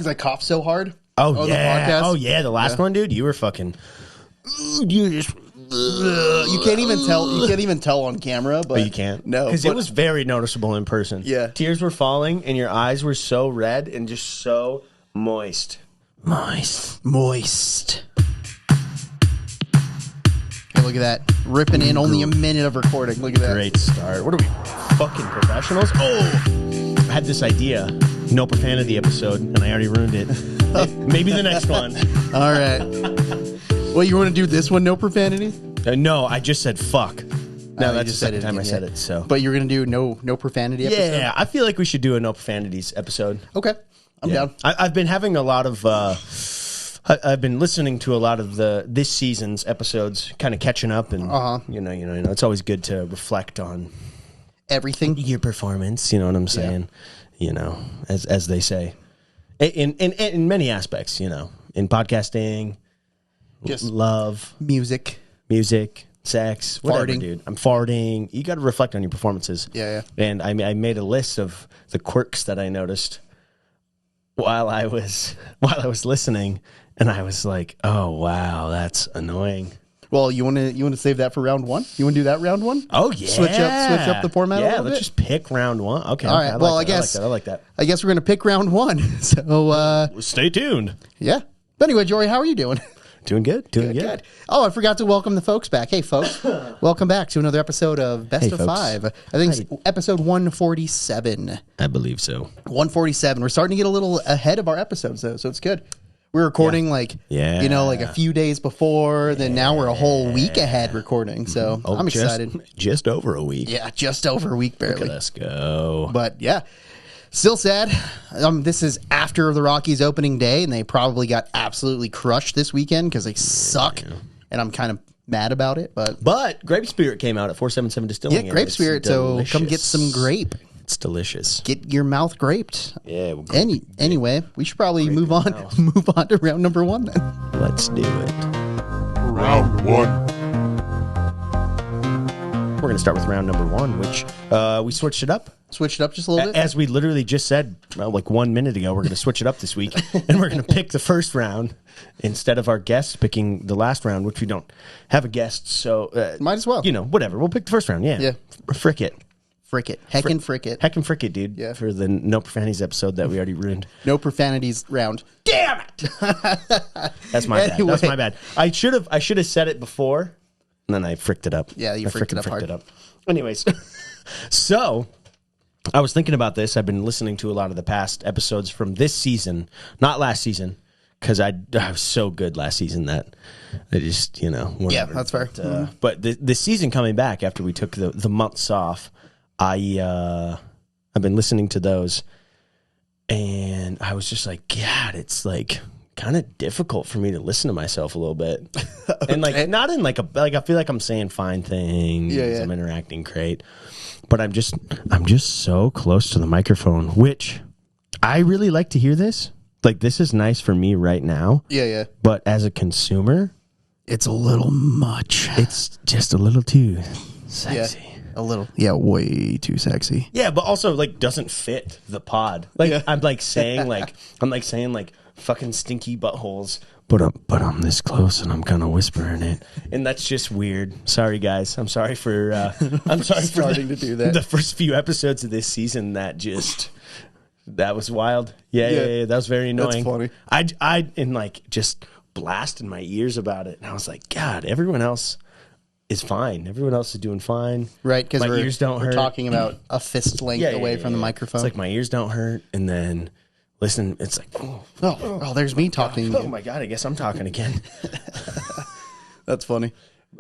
Because I coughed so hard. Oh, yeah. The podcast. Oh, yeah. The last one, dude, you were fucking... You just... You can't even tell. You can't even tell on camera, but you can't. No, because it was very noticeable in person. Yeah, tears were falling, and your eyes were so red and just so moist. Moist. Hey, look at that, ripping in only a minute of recording. Look at that. Great start. What are we, fucking professionals? Oh, I had this idea. No profanity episode, and I already ruined it. Maybe the next one. All right. Well, you want to do this one? No profanity? No, I just said fuck. No, that's the second time I said it. it. So, but you're gonna do no profanity episode? Yeah, I feel like we should do a no profanities episode. Okay, I'm down. I've been having a lot of. I've been listening to a lot of this season's episodes, kind of catching up, and you know, it's always good to reflect on everything, your performance. You know what I'm saying? Yeah. You know, as they say, in many aspects. You know, in podcasting. Just love, music, sex, whatever, farting. Dude. I'm farting. You got to reflect on your performances. Yeah. And I made a list of the quirks that I noticed while I was listening, and I was like, "Oh wow, that's annoying." Well, you want to save that for round one? You want to do that round one? Oh yeah. Switch up the format. Yeah, a let's just pick round one. Okay. All right. I guess I like that. I guess we're gonna pick round one. So stay tuned. Yeah. But anyway, Jory, how are you doing? Doing good. Good. Oh, I forgot to welcome the folks back. Hey, folks. Welcome back to another episode of Best of folks. 5. I think it's episode 147. I believe so. 147. We're starting to get a little ahead of our episodes, though, so it's good. We're recording like a few days before, then now we're a whole week ahead recording, so I'm excited. Just over a week. Yeah, just over a week, barely. Let's go. But yeah. Still sad. This is after the Rockies opening day, and they probably got absolutely crushed this weekend because they suck, and I'm kind of mad about it. But Grape Spirit came out at 477 Distilling. Yeah, Grape Spirit, so come get some grape. It's delicious. Get your mouth graped. Yeah. Anyway, we should probably move on to round number 1 then. Let's do it. Round 1. We're going to start with round number 1, which we switched it up. Switched it up just a little bit? As we literally just said, like 1 minute ago, we're going to switch it up this week. And we're going to pick the first round instead of our guests picking the last round, which we don't have a guest. So, might as well. You know, whatever. We'll pick the first round. Yeah. Frick it. Frick it. Heckin' frick it. Heckin' frick it, dude. Yeah. For the No Profanities episode that we already ruined. No profanities round. Damn it! That's my bad. That's my bad. I should have said it before, and then I fricked it up. Yeah, you fricked it up. Anyways, so I was thinking about this. I've been listening to a lot of the past episodes from this season, not last season, because I was so good last season that I just, whatever. Yeah, that's fair. But the season coming back after we took the months off, I've been listening to those, and I was just like, God, it's like kind of difficult for me to listen to myself a little bit. Okay. And like not in like I feel like I'm saying fine things. Yeah. I'm interacting great. But I'm just so close to the microphone, which I really like to hear this. Like, this is nice for me right now. Yeah. But as a consumer, it's a little much. It's just a little too sexy. Yeah. A little. Yeah, way too sexy. Yeah, but also like doesn't fit the pod. Like I'm saying fucking stinky buttholes. But I'm this close and I'm kind of whispering it, and that's just weird. Sorry, guys. I'm sorry for starting to do that. The first few episodes of this season that was wild. Yeah. That was very annoying. That's funny. I like just blasted my ears about it, and I was like, God, everyone else is fine. Everyone else is doing fine. Right, because my ears don't hurt. We're talking about a fist length away from the microphone. It's like my ears don't hurt, and then. Listen, it's like, oh, there's me talking. Oh my God, I guess I'm talking again. That's funny.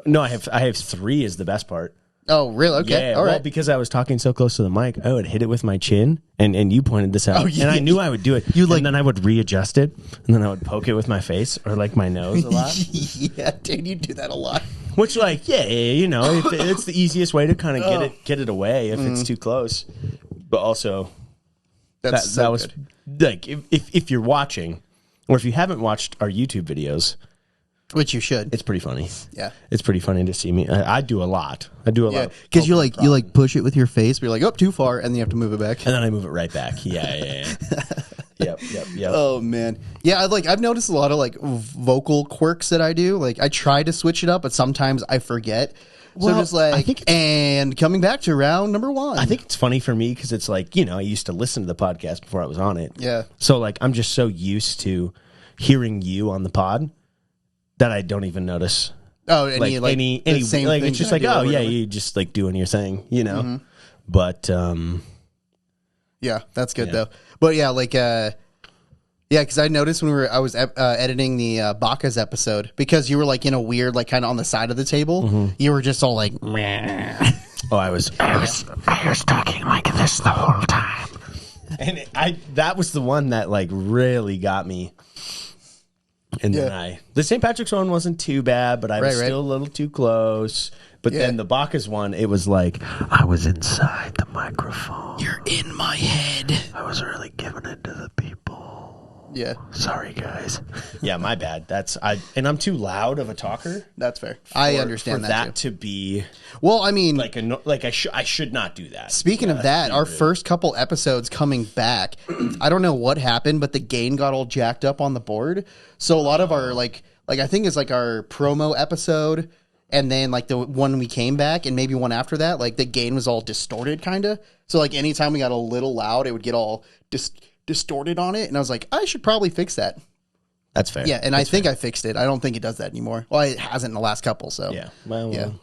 No, I have 3 is the best part. Oh, really? Okay. Yeah, all right. Because I was talking so close to the mic, I would hit it with my chin, and you pointed this out, and I knew I would do it. And then I would readjust it, and then I would poke it with my face or like my nose a lot. Yeah, dude, you do that a lot. Which, like, it's the easiest way to kind of get it away if it's too close. But also, that was good. Like, if you're watching, or if you haven't watched our YouTube videos, Which you should. It's pretty funny. Yeah. It's pretty funny to see me. I do a lot. I do a lot. Because you like push it with your face, but you're like, oh, too far, and then you have to move it back. And then I move it right back. Yeah. Yep. Oh man, yeah. I've noticed a lot of like vocal quirks that I do. Like I try to switch it up, but sometimes I forget. Well, so just like, I think and coming back to round number 1. I think it's funny for me because it's like, I used to listen to the podcast before I was on it. Yeah. So like, I'm just so used to hearing you on the pod that I don't even notice. Oh, any same like thing it's just that like, I do oh or yeah, whatever. you just like doing your thing, Mm-hmm. But yeah, that's good though. But yeah, like because I noticed when I was editing the Bacchus episode, because you were like in a weird, like kind of on the side of the table, you were just all like, meh. oh, I was talking like this the whole time, and that was the one that like really got me. And then the St. Patrick's one wasn't too bad, but I was still a little too close. But then the Bacchus one, it was like I was inside the microphone. You're in my head. I was really giving it to the people. Yeah. Sorry, guys. Yeah, my bad. And I'm too loud of a talker. That's fair. I understand for that to be. Well, I mean, I should not do that. Speaking of that, our first couple episodes coming back, I don't know what happened, but the gain got all jacked up on the board. So a lot of our like I think it's like our promo episode, and then like the one we came back, and maybe one after that, like the gain was all distorted, kind of. So like anytime we got a little loud, it would get all distorted on it, and I was like, I should probably fix that. That's fair. Yeah, and I think I fixed it. I don't think it does that anymore. Well, it hasn't in the last couple. So yeah. Well.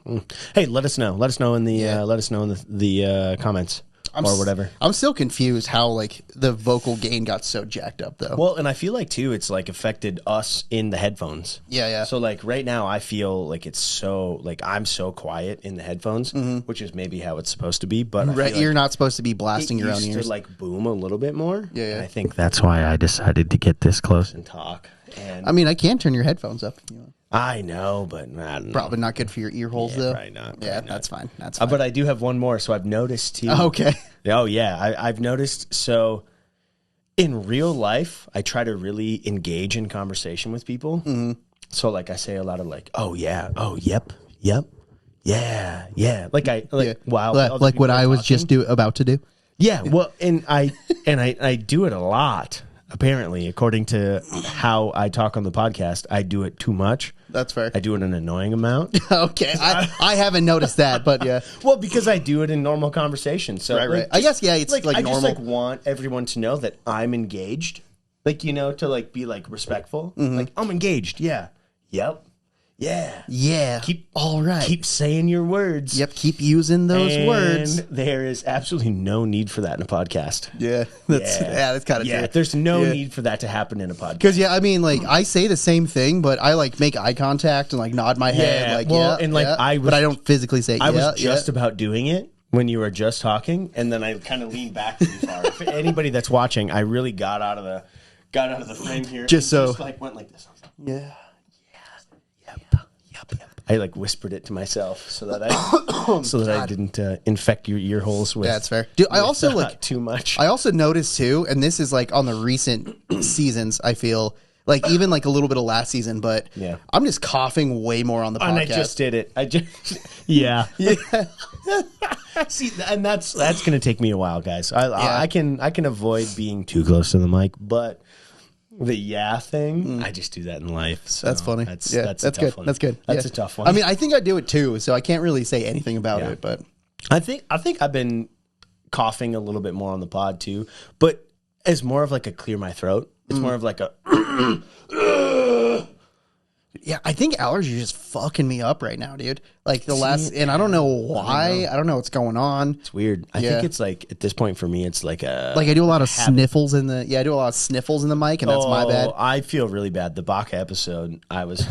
Hey, let us know. Let us know in the comments or whatever. I'm still confused how like the vocal gain got so jacked up though. Well, and I feel like too, it's like affected us in the headphones. Yeah. So like right now, I feel like it's so like I'm so quiet in the headphones, which is maybe how it's supposed to be. But You're not supposed to be blasting your own used ears. to like boom a little bit more. Yeah. And I think that's why I decided to get this close and talk. And I mean, I can turn your headphones up if you want. I know, but I don't know. Probably not good for your ear holes though. Probably not. Yeah, that's fine. That's fine. But I do have one more. So I've noticed too. Okay. Oh yeah, I've noticed. So in real life, I try to really engage in conversation with people. Mm-hmm. So like I say a lot of like, oh yeah, oh yep, yeah. Wow, like what I was just about to do. Yeah, well, and I do it a lot. Apparently, according to how I talk on the podcast, I do it too much. That's fair. I do it an annoying amount. Okay, I haven't noticed that, but yeah. Well, because I do it in normal conversation. So Right. I guess it's like I normal. just like want everyone to know that I'm engaged. Like, to like be like respectful. Like, I'm engaged. Yeah. Yep. Yeah. Yeah. All right. Keep saying your words. Yep. Keep using those words. There is absolutely no need for that in a podcast. Yeah. That's kind of true. There's no need for that to happen in a podcast. Because I mean, like I say the same thing, but I like make eye contact and like nod my head, like but I don't physically say. I was just about doing it when you were just talking, and then I kind of leaned back too far. If anybody that's watching, I really got out of the frame here. Just like went like this. Yeah. Yep. I like whispered it to myself so that I didn't infect your ear holes with. That's fair. Dude, I also like too much. I also noticed too, and this is like on the recent seasons. I feel like even like a little bit of last season, but I'm just coughing way more on the podcast. And I just did it. Yeah. See, and that's gonna take me a while, guys. I can avoid being too close to the mic, but. The thing, I just do that in life. So that's funny. That's good. One. That's good. That's a tough one. I mean, I think I do it too, so I can't really say anything about it. But I think I've been coughing a little bit more on the pod too, but it's more of like a clear my throat. It's more of like a. Yeah, I think allergies are just fucking me up right now, dude. Like and I don't know why. I don't know what's going on. It's weird. I think it's like at this point for me, it's like I do a lot of sniffles in the I do a lot of sniffles in the mic, and that's my bad. I feel really bad. The Baca episode, I was,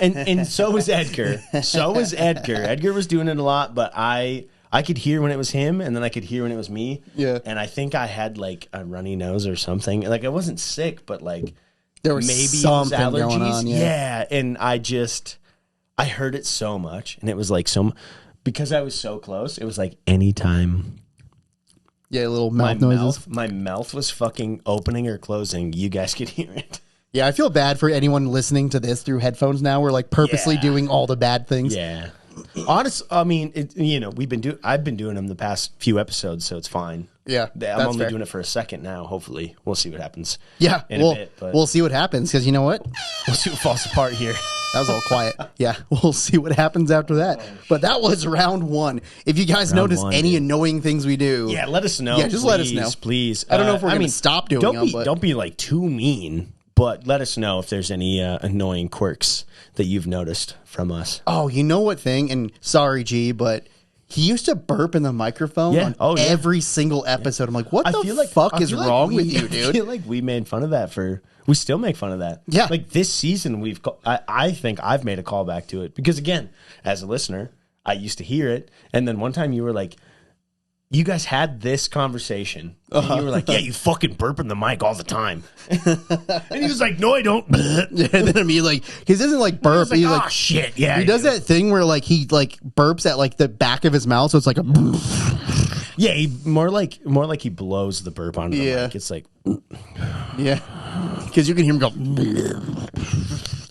and so was Edgar. Edgar was doing it a lot, but I could hear when it was him, and then I could hear when it was me. Yeah, and I think I had like a runny nose or something. Like I wasn't sick, but like. There was maybe something it was allergies. Going on. Yeah, and I heard it so much, and it was like because I was so close. It was like anytime. Yeah, little mouth noises. My mouth was fucking opening or closing. You guys could hear it. Yeah, I feel bad for anyone listening to this through headphones now. We're like purposely doing all the bad things. Yeah. I mean, I've been doing them the past few episodes, so it's fine. Yeah, I'm only doing it for a second now. Hopefully, we'll see what happens. Yeah, in a bit, but we'll see what happens because you know what? We'll see what falls apart here. That was all quiet. Yeah, we'll see what happens after that. But that was round one. If you guys notice any annoying things we do, yeah, let us know. Yeah, just let us know, please. I don't know if we're going to stop doing them. But don't be like too mean. But let us know if there's any annoying quirks that you've noticed from us. Oh, you know what thing? And sorry, G, but he used to burp in the microphone on every single episode. I'm like, what the fuck is wrong with you, dude? I feel like we made fun of that we still make fun of that. Yeah. Like this season, I think I've made a callback to it. Because again, as a listener, I used to hear it. And then one time you were like, you guys had this conversation. And you were like, yeah, you fucking burp in the mic all the time. And he was like, no, I don't. And then I mean, like, he doesn't like burp. He's like, oh, shit. Yeah. He does that thing where like he like burps at like the back of his mouth. So it's like a. Yeah, more like he blows the burp onto the mic. It's like. Yeah. Because you can hear him go.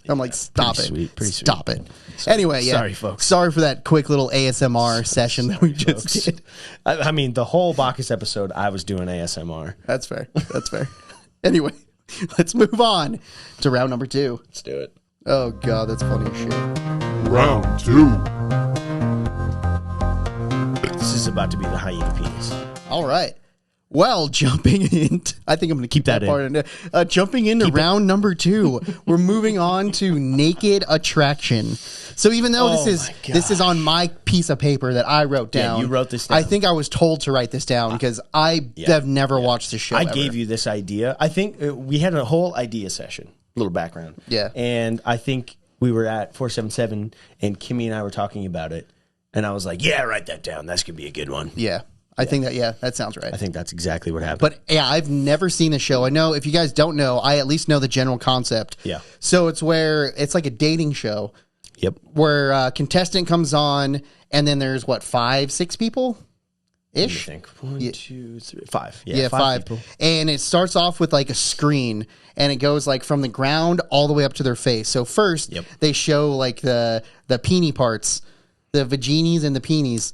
I'm like, stop it. Sweet, pretty stop it. Anyway, yeah. Sorry, folks. Sorry for that quick little ASMR session that we just did. I mean, the whole Bacchus episode, I was doing ASMR. That's fair. That's fair. Anyway, let's move on to round number 2. Let's do it. Oh, God, that's funny as shit. Round 2. This is about to be the hyena penis. All right. Well, jumping in, I think I'm going to keep that part in. Jumping into round number 2, we're moving on to naked attraction. So even though this is on my piece of paper that I wrote down, you wrote this down. I think I was told to write this down because I have never watched the show. I gave you this idea. I think we had a whole idea session, a little background. Yeah, and I think we were at 477, and Kimmy and I were talking about it, and I was like, "Yeah, write that down. That's gonna be a good one." Yeah. I think that sounds right. I think that's exactly what happened. But yeah, I've never seen the show. I know if you guys don't know, I at least know the general concept. Yeah. So it's where it's like a dating show. Yep. Where a contestant comes on, and then there's what 5, 6 people ish. I think 1, 2, 3, 5. Yeah, 5 people. And it starts off with like a screen, and it goes like from the ground all the way up to their face. So first, they show like the peenie parts, the vaginis and the peenies.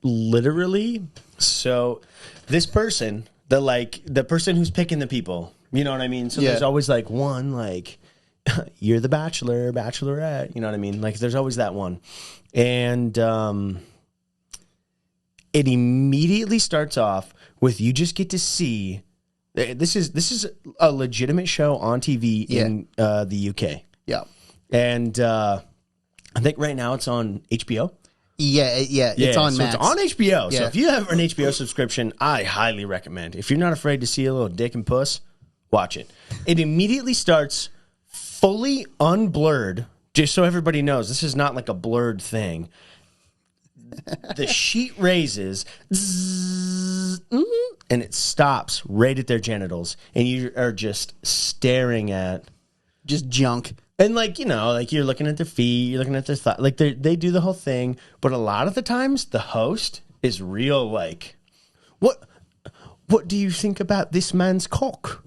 Literally, so this person, the person who's picking the people, you know what I mean? So there's always like one, like, you're the bachelor, bachelorette, you know what I mean? Like, there's always that one. And it immediately starts off with you just get to see, this is a legitimate show on TV in the UK. Yeah. And I think right now it's on HBO. Yeah, it's on Max. It's on HBO. Yeah. So if you have an HBO subscription, I highly recommend. If you're not afraid to see a little dick and puss, watch it. It immediately starts fully unblurred, just so everybody knows this is not like a blurred thing. The sheet raises, and it stops right at their genitals, and you are just staring at just junk. And like, you know, like you're looking at their feet, you're looking at their thigh, like they do the whole thing. But a lot of the times the host is real like, what do you think about this man's cock?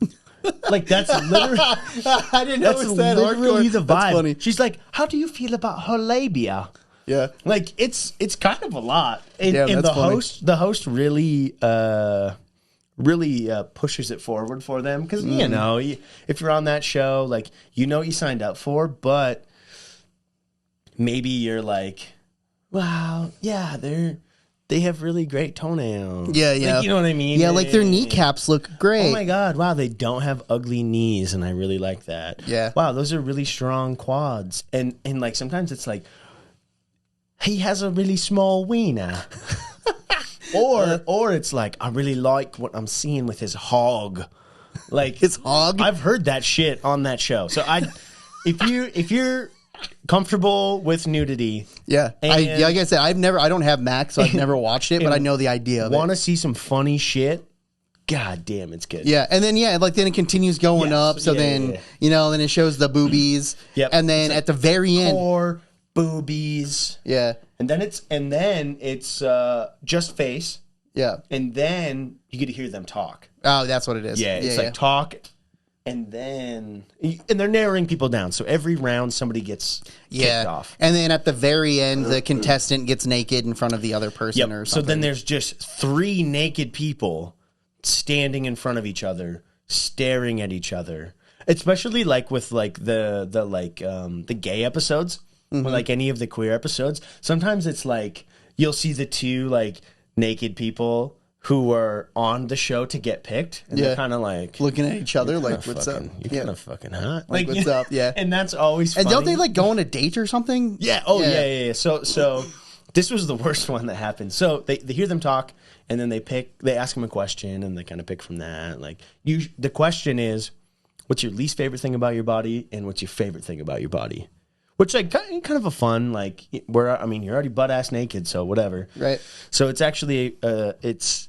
Like that's literally, I didn't know that. Literally the vibe. That's funny. She's like, how do you feel about her labia? Yeah. Like it's kind of a lot. And, that's funny. The host really pushes it forward for them because you know if you're on that show, like you know what you signed up for, but maybe you're like, wow, yeah, they have really great toenails. Yeah, like, you know what I mean? Yeah, like their kneecaps look great. Oh my god, wow, they don't have ugly knees, and I really like that. Yeah, wow, those are really strong quads, and like sometimes it's like he has a really small wiener. Or it's like, I really like what I'm seeing with his hog. Like his hog? I've heard that shit on that show. So if you're comfortable with nudity. Yeah. Like I said, I don't have Max, so I've never watched it, but I know the idea of it. Want to see some funny shit? God damn, it's good. Yeah, and then then it continues going up. So then then it shows the boobies. Yep. And then at the very end, poor boobies. Yeah. And then it's just face. Yeah. And then you get to hear them talk. Oh, that's what it is. Yeah, it's like talk and they're narrowing people down. So every round, somebody gets kicked off. And then at the very end, the contestant gets naked in front of the other person or something. So then there's just 3 naked people standing in front of each other, staring at each other. Especially like with like the gay episodes, or like any of the queer episodes. Sometimes it's like you'll see the 2 like naked people who are on the show to get picked, and they're kind of like looking at each other, like, "What's up? You're kind of fucking hot. Like, what's up?" Yeah, and that's always funny. And don't they like go on a date or something? Yeah. Oh yeah. So this was the worst one that happened. So they hear them talk, and then they ask them a question, and they kind of pick from that. Like the question is, what's your least favorite thing about your body, and what's your favorite thing about your body? Which like kind of a fun like you're already butt ass naked, so whatever. Right. So it's actually it's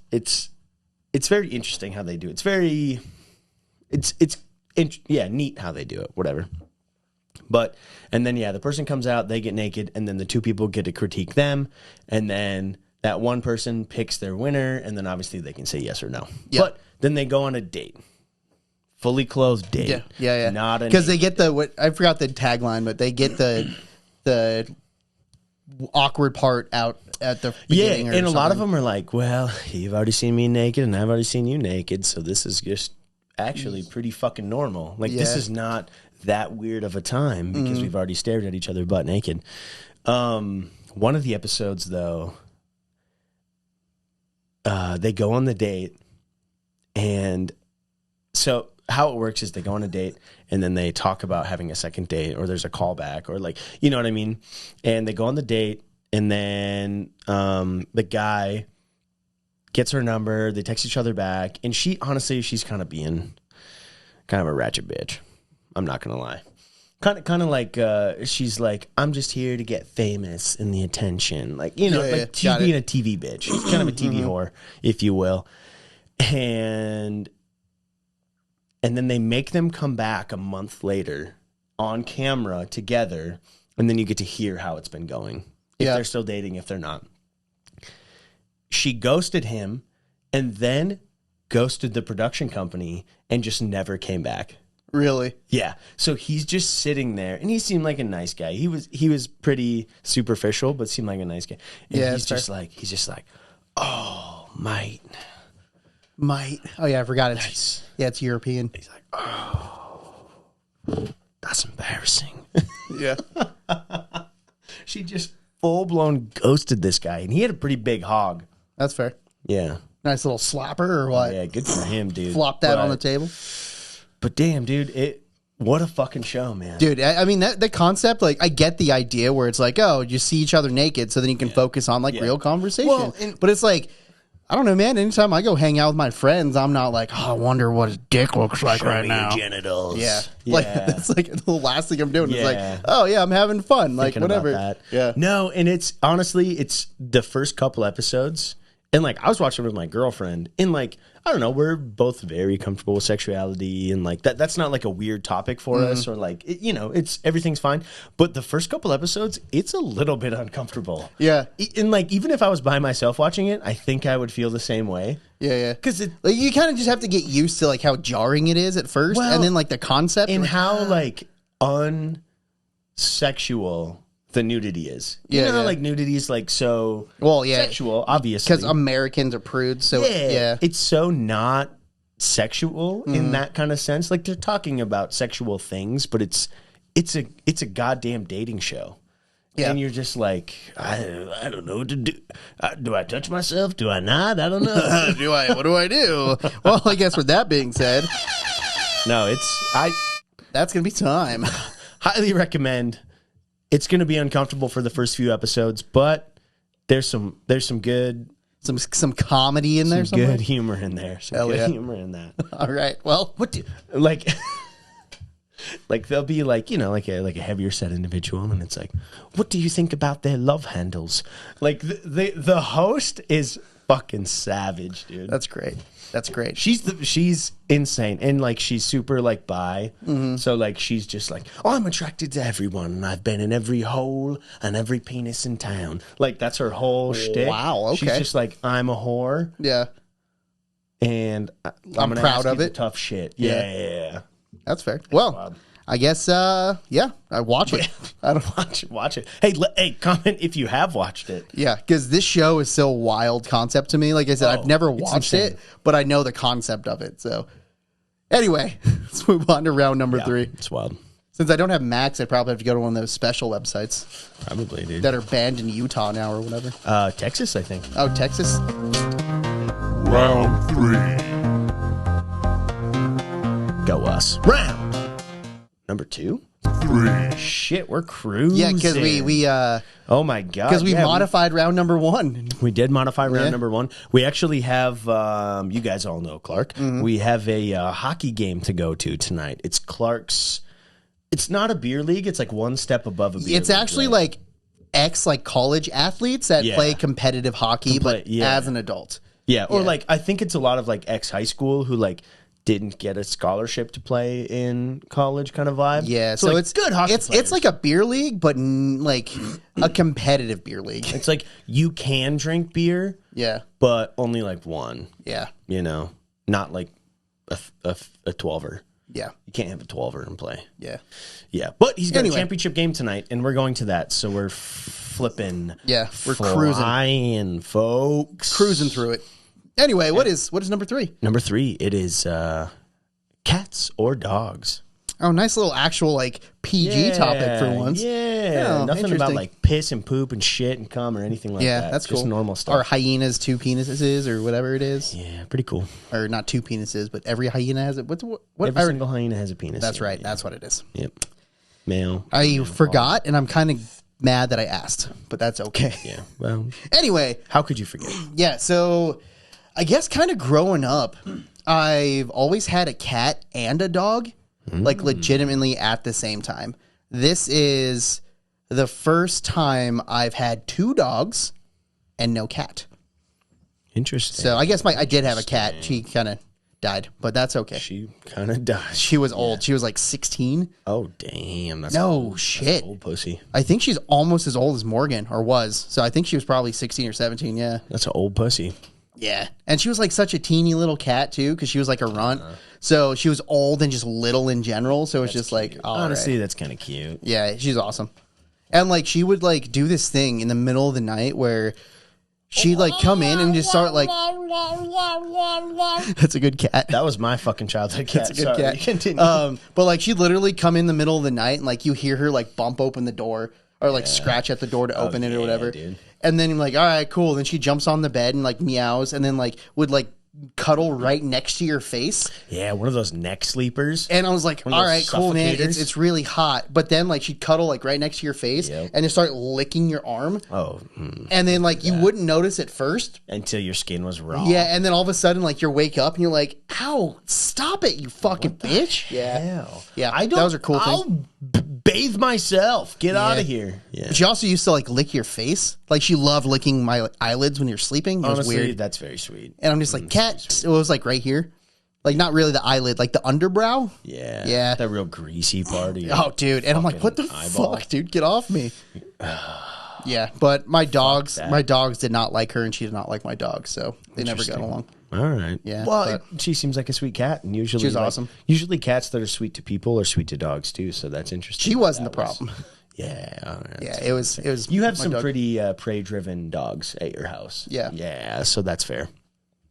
very interesting how they do it. Neat how they do it. Whatever. But and then the person comes out, they get naked, and then the 2 people get to critique them, and then that one person picks their winner, and then obviously they can say yes or no. Yeah. But then they go on a date. Fully clothed date. Yeah. Not because they get I forgot the tagline, but they get the awkward part out at the beginning. Yeah, and a lot of them are like, "Well, you've already seen me naked, and I've already seen you naked, so this is just actually pretty fucking normal. Like this is not that weird of a time because we've already stared at each other butt naked." One of the episodes, though, they go on the date, and so. How it works is they go on a date and then they talk about having a second date, or there's a callback, or like, you know what I mean? And they go on the date, and then the guy gets her number, they text each other back, and she's kind of being kind of a ratchet bitch. I'm not going to lie. Kind of like she's like, I'm just here to get famous and the attention. Like, you know, she's being a TV bitch. She's kind of a TV whore, if you will. And then they make them come back a month later on camera together, and then you get to hear how it's been going. If they're still dating, if they're not. She ghosted him and then ghosted the production company and just never came back. Really? Yeah. So he's just sitting there, and he seemed like a nice guy. He was pretty superficial, but seemed like a nice guy. And he's just like, "Oh, mate. Oh yeah, I forgot it's it's European." He's like, "Oh, that's embarrassing." Yeah. She just full blown ghosted this guy, and he had a pretty big hog. That's fair. Yeah. Nice little slapper or what? Yeah, good for him, dude. Flop that on the table. But damn, dude, what a fucking show, man. Dude, I mean, the concept, like, I get the idea where it's like, oh, you see each other naked, so then you can focus on, like, real conversation. Well, but it's like, I don't know, man. Anytime I go hang out with my friends, I'm not like, oh, I wonder what his dick looks like right now. Genitals. Yeah. Like, that's like the last thing I'm doing. It's like, oh, yeah, I'm having fun. Like, Thinking whatever. about that. Yeah. No, and it's the first couple episodes. And like, I was watching with my girlfriend, and like, I don't know, we're both very comfortable with sexuality, and like that's not like a weird topic for us, or like, everything's fine. But the first couple episodes, it's a little bit uncomfortable. Yeah. And like, even if I was by myself watching it, I think I would feel the same way. Yeah. Because like, you kind of just have to get used to like how jarring it is at first, and then like the concept. And how like unsexual the nudity is. You know how like nudity is like so sexual, obviously. Because Americans are prudes, so it's so not sexual in that kind of sense. Like, they're talking about sexual things, but it's a goddamn dating show. Yeah. And you're just like, I don't know what to do. Do I touch myself? Do I not? I don't know. What do I do? Well, I guess with that being said, no, that's gonna be time. Highly recommend. It's going to be uncomfortable for the first few episodes, but there's some good some comedy in there. Some good humor in there. Some good humor in that. All right. Well, like they'll be like, like a heavier set individual, and it's like, what do you think about their love handles? Like the host is fucking savage, dude. That's great. She's insane, and like she's super like bi. So like she's just like, oh, I'm attracted to everyone, and I've been in every hole and every penis in town. Like that's her whole shtick. Wow. Okay. She's just like, I'm a whore. Yeah. And I'm proud of it. Tough shit. Yeah. That's fair. Well, I guess, yeah, I watch it. I don't Watch it. Hey, comment if you have watched it. Yeah, because this show is so wild concept to me. Like I said, I've never watched it, but I know the concept of it. So, anyway, let's move on to round number 3. It's wild. Since I don't have Max, I probably have to go to one of those special websites Probably, dude. that are banned in Utah now or whatever. Texas, I think. Oh, Texas? Round 3. Go us. Round number 2. 3. Shit, we're cruising. Yeah, because we Oh my god. because we modified round number 1. We did modify round number 1. We actually have, you guys all know Clark. We have a hockey game to go to tonight. It's Clark's. It's not a beer league. It's like one step above a beer league. It's actually right? like college athletes that play competitive hockey, but as an adult. Yeah, or like I think it's a lot of like ex high school who like didn't get a scholarship to play in college kind of vibe. Yeah, so like, it's good hockey. It's like a beer league, but like a competitive beer league. It's like you can drink beer, Yeah, but only like one. yeah, You know, not like a 12er. yeah, You can't have a 12er and play. yeah. Yeah, but he's got Anyway. a championship game tonight, and we're going to that. So we're flipping. Yeah, we're flying, folks. Cruising through it. Anyway, what is number 3? Number 3, it is cats or dogs. Oh, nice little actual like PG topic for once. Yeah, Oh, nothing interesting. about like piss and poop and shit and cum or anything like Yeah, that. that's Just cool. normal Or stuff. hyenas 2 penises or whatever it is. Yeah, pretty cool. Or not 2 penises, but every hyena has it. What Every single hyena has a penis. That's right. That's what it is. Yep. Male. I forgot, and I'm kind of mad that I asked, but that's okay. Yeah. Well, Anyway, how could you forget? yeah, so I guess kind of growing up, I've always had a cat and a dog, like legitimately at the same time. This is the first time I've had 2 dogs and no cat. Interesting. So I guess I did have a cat. She kind of died, but that's okay. She kind of died. She was old. She was like 16. Oh, damn. That's No old. shit. That's old pussy. I think she's almost as old as Morgan, or was. So I think she was probably 16 or 17, yeah. That's an old pussy. Yeah. And she was like such a teeny little cat, too, because she was like a runt. So she was old and just little in general. So it's just like, all Honestly, right. that's kind of cute. Yeah, she's awesome. And like she would like do this thing in the middle of the night where she'd like come in and just start like, that's a good cat. That was my fucking childhood cat. That's a good cat. Continue. But like she'd literally come in the middle of the night and like you hear her like bump open the door or like scratch at the door to open it or whatever. Dude. And then I'm like, all right, cool. Then she jumps on the bed and like meows and then like would like cuddle right next to your face. Yeah, one of those neck sleepers. And I was like, One all of those right, cool, man. suffocators. It's really hot. But then like she'd cuddle like right next to your face Yep. and just start licking your arm. Oh, And then like you wouldn't notice at first. until your skin was raw. Yeah, and then all of a sudden, like you wake up and you're like, "Ow! Stop it, you fucking bitch!" Yeah, Hell. yeah. I don't. That was a cool thing. I'll bathe myself. Get out of here. Yeah. She also used to like lick your face. Like she loved licking my eyelids when you're sleeping. It was Honestly, weird. that's very sweet. And I'm just like, cat. It was like right here, like not really the eyelid, like the underbrow. Yeah. Yeah. That real greasy part of your Oh, dude. And I'm like, what the eyeball. fuck, dude? Get off me. Yeah, but my dogs did not like her, and she did not like my dog, so they never got along. All right. Yeah, Well, she seems like a sweet cat, and usually She's awesome. Usually, cats that are sweet to people are sweet to dogs too. So that's interesting. She wasn't the problem. Yeah. All right. Yeah, it was. You have my some dog. pretty prey-driven dogs at your house. Yeah. Yeah. So that's fair.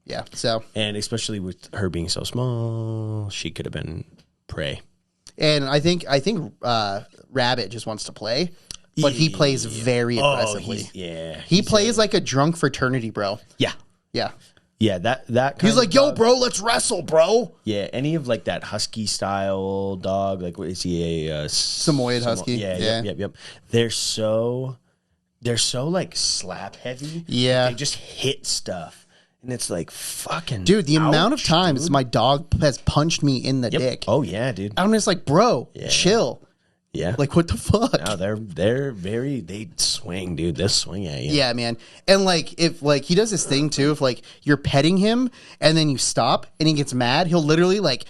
Yeah, so And especially with her being so small, she could have been prey. and I think Rabbit just wants to play, but he plays very aggressively. He plays like a drunk fraternity bro. Yeah. Yeah, Yeah, that kind he's of like, "Yo, dog- bro, let's wrestle, bro." Yeah, any of like that husky style dog, like what is he a Samoyed husky? Yeah, Yeah. yep. They're so like slap heavy. Yeah. They just hit stuff. And it's like fucking Dude, the amount of ouch, times dude. my dog has punched me in the Yep. dick, Oh yeah, dude. I'm just like, "Bro, chill." Yeah. Like, what the fuck? No, they're very they swing, dude. They'll swing at you. Yeah, man. And like if like he does this thing too, if like you're petting him and then you stop and he gets mad, he'll literally like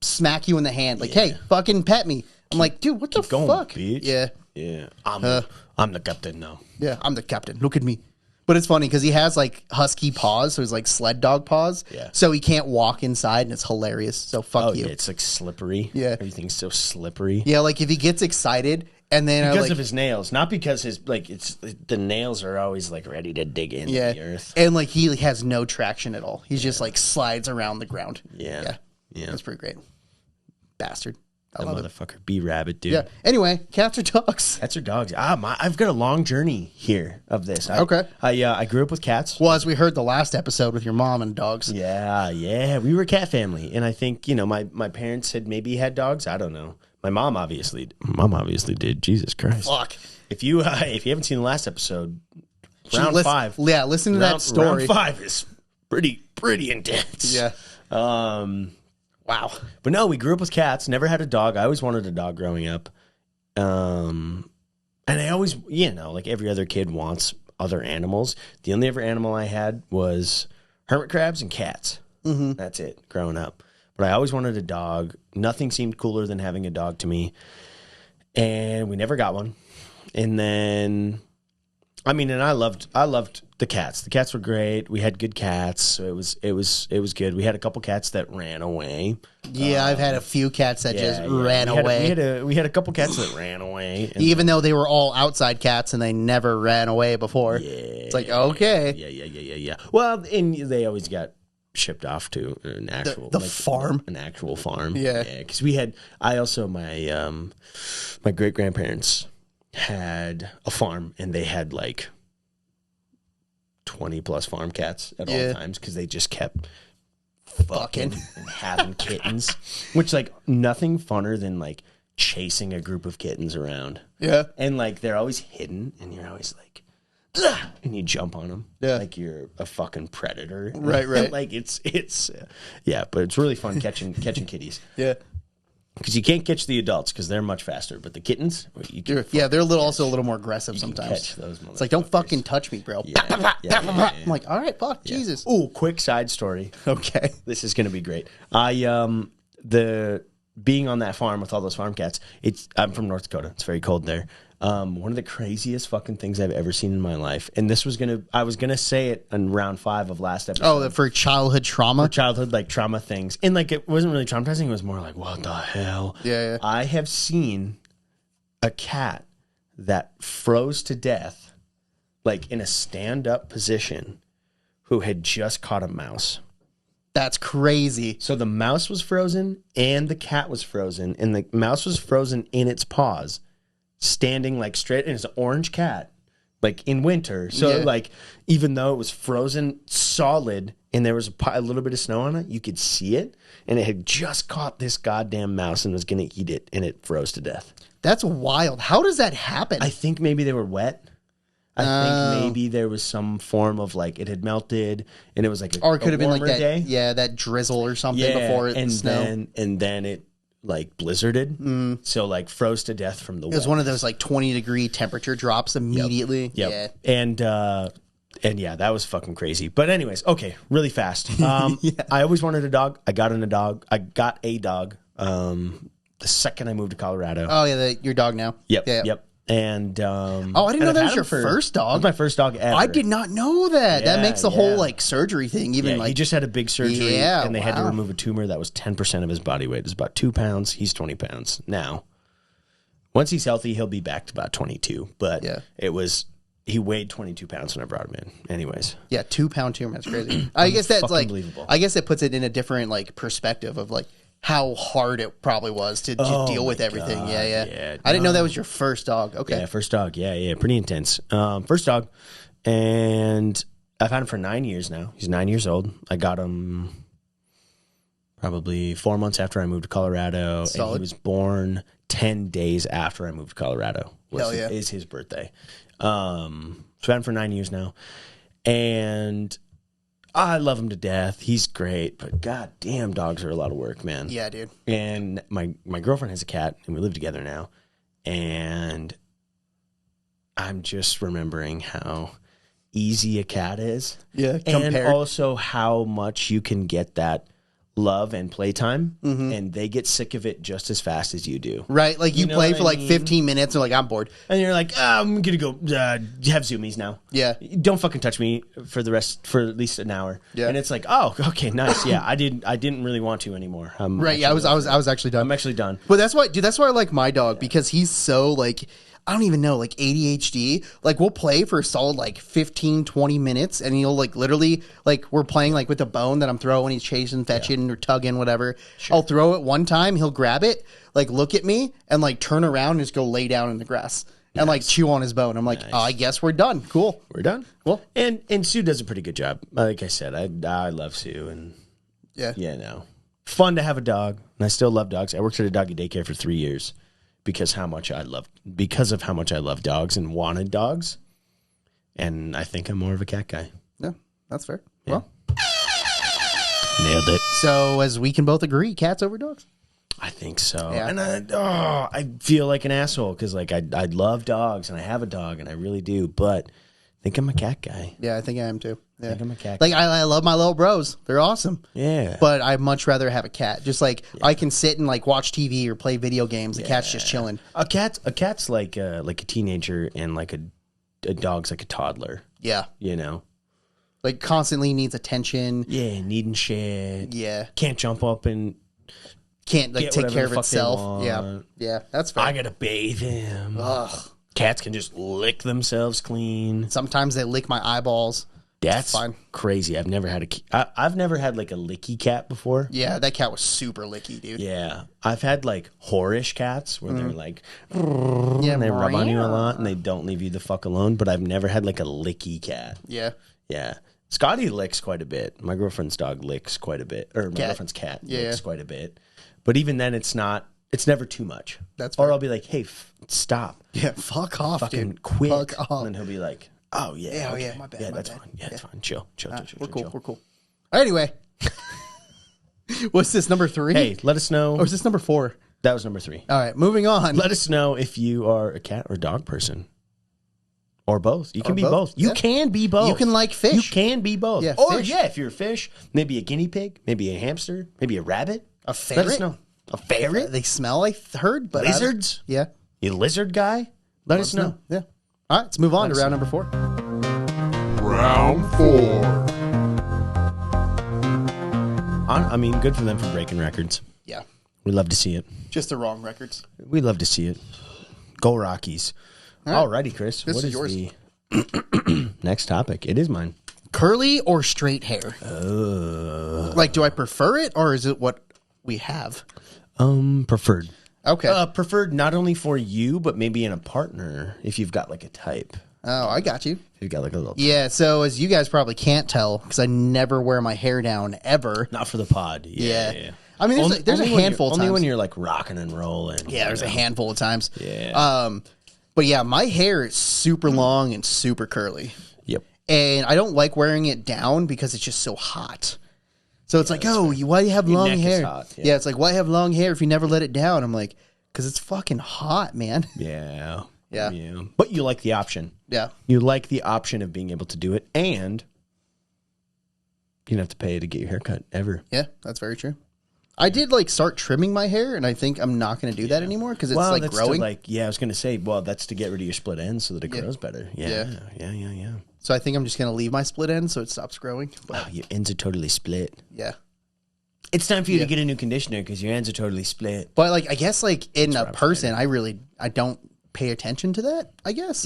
smack you in the hand, like, "Hey, fucking pet me." I'm like, "Dude, what the Going, fuck?" bitch. Yeah. Yeah. I'm the captain now. Yeah, I'm the captain. Look at me. But it's funny because he has like husky paws, so it's like sled dog paws. Yeah. So he can't walk inside, and it's hilarious. So fuck you. Yeah, it's like slippery. Yeah. Everything's so slippery. Yeah, like if he gets excited and then Because of his nails, not because the nails are always like ready to dig into the earth. and like he has no traction at all. He's just like slides around the ground. Yeah. That's pretty great. Bastard. I That love it. motherfucker, bee rabbit, dude. Yeah. Anyway, cats or dogs? Cats or dogs? I've got a long journey here of this. Okay. I grew up with cats. Well, as we heard the last episode with your mom and dogs. Yeah. We were a cat family, and I think my parents had maybe had dogs. I don't know. My mom obviously did. Jesus Christ. Fuck. If you haven't seen the last episode, round 5. Yeah, listen to that story. Round 5 is pretty intense. Yeah. Wow. But no, we grew up with cats. Never had a dog. I always wanted a dog growing up. And I always, like every other kid wants other animals. The only other animal I had was hermit crabs and cats. Mm-hmm. That's it, growing up. But I always wanted a dog. Nothing seemed cooler than having a dog to me. And we never got one. And then, and I loved the cats. The cats were great. We had good cats. So it was good. We had a couple cats that ran away. Yeah, I've had a few cats that just ran away. We had a couple cats that ran away. Even though they were all outside cats and they never ran away before. Yeah. It's like, okay. Yeah. Well, and they always got shipped off to an actual farm. An actual farm. Yeah. Because my great grandparents had a farm, and they had like 20 plus farm cats at all times because they just kept fucking and having kittens, which like nothing funner than like chasing a group of kittens around. Yeah. And like they're always hidden, and you're always like, ugh, and you jump on them like you're a fucking predator. Right. Like it's but it's really fun catching kitties. Yeah. Because you can't catch the adults because they're much faster, but the kittens, you can they're also a little more aggressive sometimes. catch those it's like, don't fucking touch me, bro. Yeah. I'm like, all right, fuck, Jesus. Oh, quick side story. Okay. This is going to be great. Being on that farm with all those farm cats, I'm from North Dakota. It's very cold there. One of the craziest fucking things I've ever seen in my life. And I was gonna say it in round 5 of last episode. Oh, for childhood trauma? For childhood, like, trauma things. And, like, it wasn't really traumatizing. It was more like, what the hell? Yeah. I have seen a cat that froze to death, like, in a stand-up position, who had just caught a mouse. That's crazy. So the mouse was frozen and the cat was frozen, and the mouse was frozen in its paws, standing like straight, and it's an orange cat, like in winter. So like, even though it was frozen solid and there was a little bit of snow on it, you could see it, and it had just caught this goddamn mouse and was going to eat it, and it froze to death. That's wild. How does that happen? I think maybe they were wet. I think maybe there was some form of like it had melted, and it was like or it could have been like that day. Yeah, that drizzle or something before it snowed. And then it like blizzarded, so like froze to death from the. It was one of those like 20-degree temperature drops immediately. Yep. Yeah, and yeah, that was fucking crazy. But anyways, okay, really fast. I always wanted a dog. I got a dog. The second I moved to Colorado. Oh yeah, your dog now. Yep. And I didn't know that was your first dog. That was my first dog ever. I did not know that. That makes the whole like surgery thing even like he just had a big surgery, and they had to wow. remove a tumor that was 10% of his body weight. It was about 2 pounds. He's 20 pounds now. Once he's healthy, he'll be back to about 22. But he weighed 22 pounds when I brought him in. Anyways, 2 pound tumor. That's crazy. I guess that's like believable. I guess it puts it in a different like perspective of like how hard it probably was to deal with everything. God. Yeah. I didn't know that was your first dog. Okay. Yeah, first dog. Yeah. Pretty intense. First dog. And I've had him for 9 years now. He's 9 years old. I got him probably 4 months after I moved to Colorado. Solid. And he was born 10 days after I moved to Colorado. Is his birthday. So I've had him for 9 years now. And I love him to death. He's great, but goddamn, dogs are a lot of work, man. Yeah, dude. And my girlfriend has a cat, and we live together now. And I'm just remembering how easy a cat is. Yeah, and also how much you can get that love and playtime, and they get sick of it just as fast as you do. Right, like you know play what for I like mean? 15 minutes and like I'm bored. And you're like, I'm gonna go have zoomies now. Yeah. Don't fucking touch me for at least an hour. Yeah. And it's like, oh, okay, nice. Yeah, I didn't really want to anymore. Right, yeah, I was actually done. I'm actually done. But that's why, dude. That's why I like my dog because he's so like I don't even know, like ADHD. Like we'll play for a solid like 15, 20 minutes, and he'll like literally like we're playing like with a bone that I'm throwing. He's chasing, fetching, or tugging, whatever. I'll throw it one time. He'll grab it, like look at me, and like turn around and just go lay down in the grass and like chew on his bone. I'm like, oh, I guess we're done. Cool. We're done. Cool. And Sue does a pretty good job. Like I said, I love Sue, and Yeah. no, fun to have a dog, and I still love dogs. I worked at a doggy daycare for 3 years. Because of how much I love dogs and wanted dogs, and I think I'm more of a cat guy. Yeah, that's fair. Well, Nailed it. so as we can both agree, cats over dogs. I think so. Yeah. And I feel like an asshole because like I love dogs and I have a dog and I really do, but I think I'm a cat guy. Yeah, I think I am too. Yeah. I think I'm a cat Like I love my little bros; they're awesome. Yeah. But I'd much rather have a cat. Just like I can sit and like watch TV or play video games. The cat's just chilling. A cat's like a teenager, and like a dog's like a toddler. Yeah, You know. like constantly needs attention. Yeah, needing shit. Yeah, Can't jump up and can't like Get take whatever care of the fuck they itself. Yeah, want. yeah, that's fair. I gotta bathe him. Ugh. Cats can just lick themselves clean. Sometimes they lick my eyeballs. That's fine. crazy. I've never had I've never had like a licky cat before. Yeah, that cat was super licky, dude. Yeah, I've had like whorish cats where they're like, Yeah, and they rub on you a lot and they don't leave you the fuck alone. But I've never had like a licky cat. Yeah, Yeah, Scotty licks quite a bit. My girlfriend's dog licks quite a bit, or my girlfriend's cat licks quite a bit. But even then, it's never too much. That's or fair. I'll be like, hey, stop, yeah. Fuck off, fucking dude. quit, Fuck off. and then he'll be like, oh yeah, Yeah, oh, okay. yeah, my bad, yeah, my that's bad. fine. Yeah, it's fine. Chill. We're cool. chill. We're cool. Anyway, what's this number 3? Hey, let us know. or is this number 4? That was number 3. All right, moving on. Let us know if you are a cat or dog person. Or both. You can be both. both. You Yeah. can be both. You can like fish. You can be both. Yeah, or fish. yeah, if you're a fish, maybe a guinea pig, maybe a hamster, maybe a rabbit. A ferret? Let us know. A ferret? They smell, I heard, but Lizards? Yeah. You lizard guy? Let us know. Yeah. All right, let's move on to us round know. number 4. Round 4. I mean, good for them for breaking records. Yeah. We love to see it. Just the wrong records. We love to see it. Go Rockies. Alrighty, Chris. This what is is yours. the next topic? It is mine. Curly or straight hair? Like, do I prefer it or is it what we have? Preferred. Okay. Preferred not only for you, but maybe in a partner if you've got like a type. Oh, I got you. If you've got like a little Yeah, so as you guys probably can't tell, because I never wear my hair down ever. Not for the pod. Yeah. I mean, there's a Only when handful of Only times. when you're like rocking and rolling. Yeah, there's a handful of times. Yeah. But yeah, my hair is super long and super curly. Yep. And I don't like wearing it down because it's just so hot. So it's like, oh, why do you have long neck is hair? hot, yeah, it's like, why have long hair if you never let it down? I'm like, because it's fucking hot, man. Yeah. Yeah. But you like the option. Yeah. You like the option of being able to do it, and you don't have to pay to get your hair cut ever. Yeah, that's very true. I did like start trimming my hair, and I think I'm not going to do that anymore because it's like that's growing. I was going to say, well, that's to get rid of your split ends so that it grows better. Yeah. So I think I'm just going to leave my split end so it stops growing. But Wow, your ends are totally split. yeah. It's time for you to get a new conditioner because your ends are totally split. But like, I guess like in a person, I don't pay attention to that, I guess.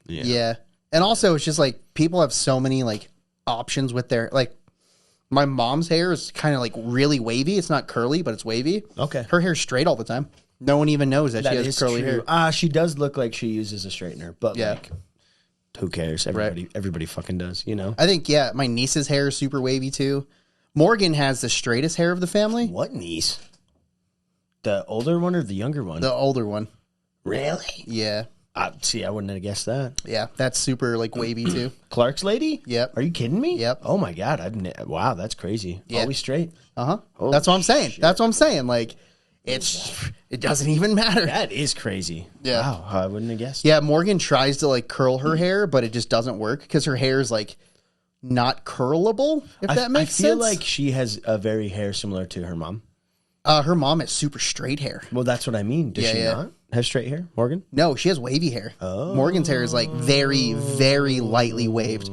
Yeah. And also it's just like people have so many like options with their like my mom's hair is kind of like really wavy. It's not curly, but it's wavy. Okay. Her hair's straight all the time. No one even knows that she has curly hair. She does look like she uses a straightener, but Yeah. like, who cares? Everybody fucking does, you know? I think, yeah, my niece's hair is super wavy too. Morgan has the straightest hair of the family. What niece? The older one or the younger one? The older one. Really? Yeah. See, I wouldn't have guessed that. Yeah. That's super like wavy too. Clark's lady? Yep. Are you kidding me? Yep. Oh my god! Wow, that's crazy. Yeah. Always straight. Uh-huh. Holy That's what I'm saying. shit. That's what I'm saying. Like it doesn't even matter. That is crazy. Yeah. Wow, I wouldn't have guessed. Yeah, Morgan tries to like curl her hair, but it just doesn't work because her hair is like not curlable, if that makes sense. I feel like she has a very hair similar to her mom. Her mom has super straight hair. Well, that's what I mean. Does she not have straight hair, Morgan? No, she has wavy hair. Oh. Morgan's hair is like very, very lightly waved.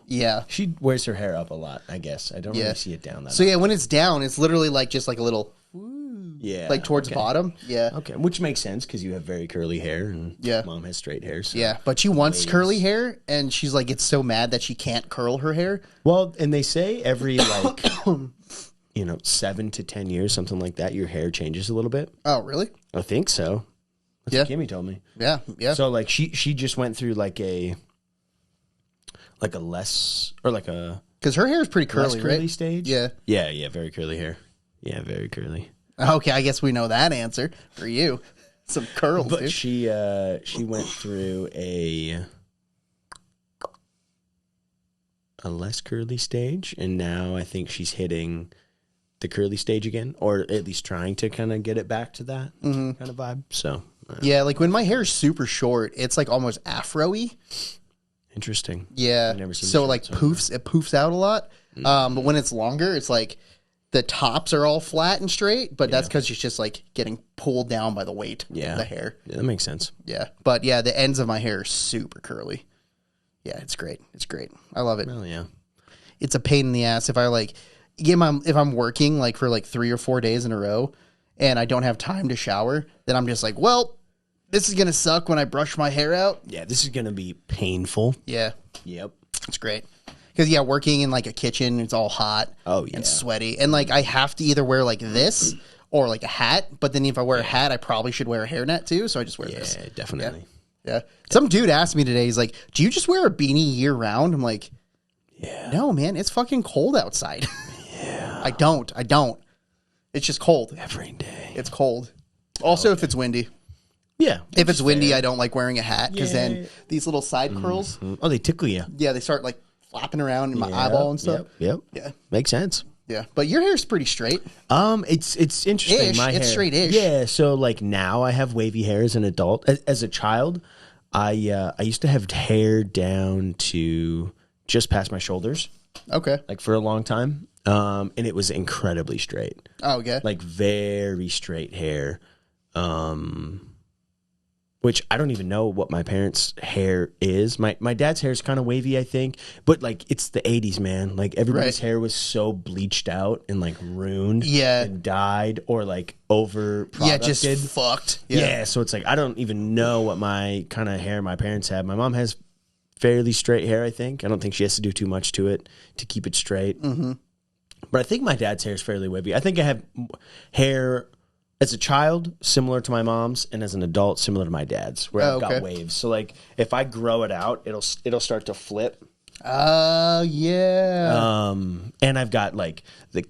Yeah. She wears her hair up a lot, I guess. I don't really see it down that So, when it's down, it's literally like just like a little... Yeah. Like towards the bottom. Yeah. Okay. Which makes sense because you have very curly hair and mom has straight hair. So yeah. But she wants curly hair and she's like, gets so mad that she can't curl her hair. Well, and they say every 7 to 10 years, something like that, your hair changes a little bit. Oh, really? I think so. That's what Kimmy told me. Yeah. Yeah. So like she just went through like a less or like a because her hair is pretty curly, curly right? stage. Yeah. Yeah. Very curly hair. Yeah. Very curly. Okay, I guess we know that answer for you. Some curls, but dude. she went through a less curly stage, and now I think she's hitting the curly stage again, or at least trying to kind of get it back to that kind of vibe. So yeah, like when my hair is super short, it's like almost afro-y. Interesting. Yeah. I've never seen so like poofs, it poofs out a lot. But when it's longer, it's like the tops are all flat and straight, but that's because it's just like getting pulled down by the weight of the hair. Yeah, that makes sense. Yeah. But yeah, the ends of my hair are super curly. Yeah, it's great. It's great. I love it. Well, yeah. It's a pain in the ass if I like if I'm working like for like 3 or 4 days in a row and I don't have time to shower, then I'm just like, well, this is going to suck when I brush my hair out. Yeah, this is going to be painful. Yeah. Yep. It's great. Because, working in, like, a kitchen, it's all hot and sweaty. And, like, I have to either wear, like, this or, like, a hat. But then if I wear a hat, I probably should wear a hairnet, too. So I just wear this. Yeah, definitely. Yeah. Some dude asked me today, he's like, do you just wear a beanie year-round? I'm like, no, man, it's fucking cold outside. Yeah. I don't. It's just cold. Every day. It's cold. Also, if it's windy. Yeah. If it's windy, I don't like wearing a hat because then these little side curls. Oh, they tickle you. Yeah, they start, like, flopping around in my eyeball and stuff. Yep. Yeah. Makes sense. Yeah. But your hair's pretty straight. It's interesting. My hair. It's straight-ish. Yeah. So like now I have wavy hair as an adult. As a child, I used to have hair down to just past my shoulders. Okay. Like for a long time. And it was incredibly straight. Oh, okay. Like very straight hair. Which I don't even know what my parents' hair is. My dad's hair is kind of wavy, I think. But, like, it's the 80s, man. Like, everybody's hair was so bleached out and, like, ruined and dyed or, like, over-producted. Yeah, just fucked. Yeah, so it's like I don't even know what my kind of hair my parents had. My mom has fairly straight hair, I think. I don't think she has to do too much to it to keep it straight. Mm-hmm. But I think my dad's hair is fairly wavy. I think I have hair... as a child, similar to my mom's, and as an adult, similar to my dad's, where I've got waves. So, like, if I grow it out, it'll start to flip. Oh, yeah. And I've got, like,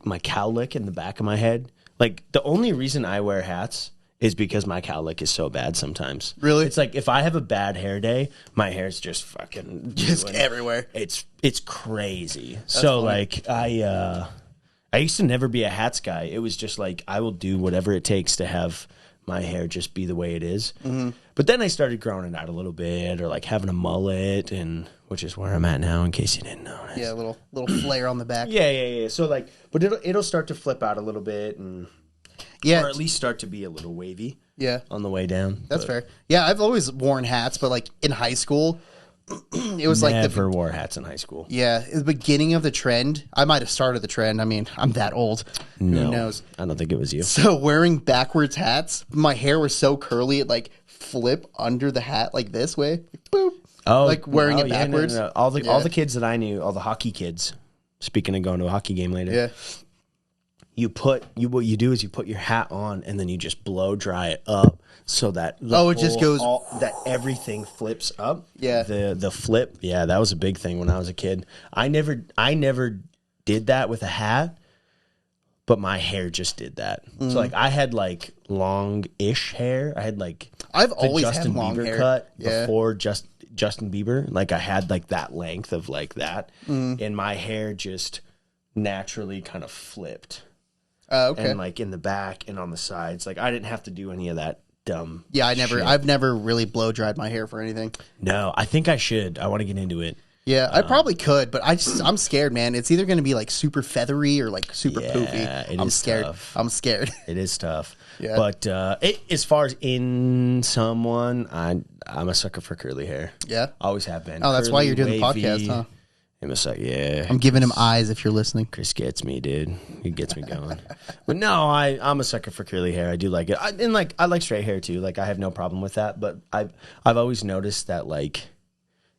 my cowlick in the back of my head. Like, the only reason I wear hats is because my cowlick is so bad sometimes. Really? It's like, if I have a bad hair day, my hair's just fucking... just everywhere. It's crazy. That's so, funny. Like, I used to never be a hats guy. It was just like, I will do whatever it takes to have my hair just be the way it is. Mm-hmm. But then I started growing it out a little bit or like having a mullet, and which is where I'm at now in case you didn't know. Yeah, a little flare on the back. Yeah. So like, but it'll start to flip out a little bit and or at least start to be a little wavy. Yeah. On the way down. That's fair. Yeah, I've always worn hats, but like in high school, it was like never wore hats in high school. Yeah, the beginning of the trend. I might have started the trend. I mean, I'm that old. No, who knows? I don't think it was you. So wearing backwards hats, my hair was so curly it like flip under the hat like this way. Boop. Oh, like wearing it backwards. No. All the kids that I knew, all the hockey kids. Speaking of going to a hockey game later. Yeah. What you do is you put your hat on and then you just blow dry it up so that that everything flips up. Yeah. The flip. Yeah, that was a big thing when I was a kid. I never did that with a hat, but my hair just did that. So like I had like long-ish hair. I had like I've always Justin had long Bieber hair. cut before Justin Bieber. Like I had like that length of like that, and my hair just naturally kind of flipped. Okay. And like in the back and on the sides, like I didn't have to do any of that dumb. Yeah, I've never really blow dried my hair for anything. No, I think I should. I want to get into it. Yeah, I probably could, but I'm scared, man. It's either going to be like super feathery or like super poofy. I'm scared. Tough. I'm scared. It is tough. Yeah. But as far as in someone, I'm a sucker for curly hair. Yeah. Always have been. Oh, that's why you're doing the wavy. podcast, huh? I'm a sucker. Yeah. I'm giving him eyes if you're listening. Chris gets me, dude. He gets me going. But no, I'm a sucker for curly hair. I do like it. I like straight hair too. Like I have no problem with that. But I've always noticed that like